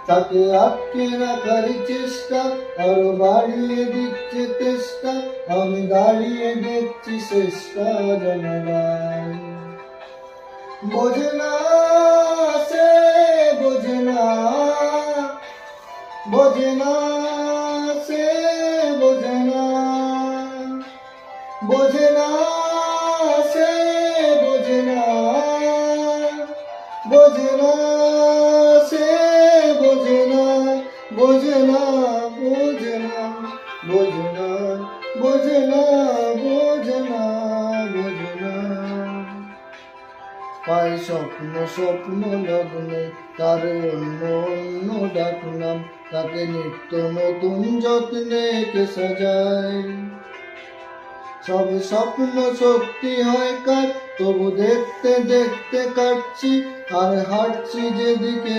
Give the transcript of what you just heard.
তাকে আটকে রাখার চেষ্টা আরো বাড়িয়ে দিচ্ছে চেষ্টা, আমি দাঁড়িয়ে দেখছি চেষ্টা জানালায়। বোঝে না সে, বোঝে না, বোঝে না সে, বোঝে না, বোঝে না সে, বোঝে না, বোঝে না সে, বোঝে না, বোঝে না, বোঝে না, বোঝে না, বোঝে না, বোঝে না, বোঝে না। পাই স্বপ্ন স্বপ্ন লগ্নে তার অন্য অন্য ডাকনাম, তাকে নিত্য নতুন যত্নে কে সাজায়। সব স্বপ্ন সত্যি হয় কার, তবু দেখতে দেখতে কাটছি আর হাঁটছি যেদিকে।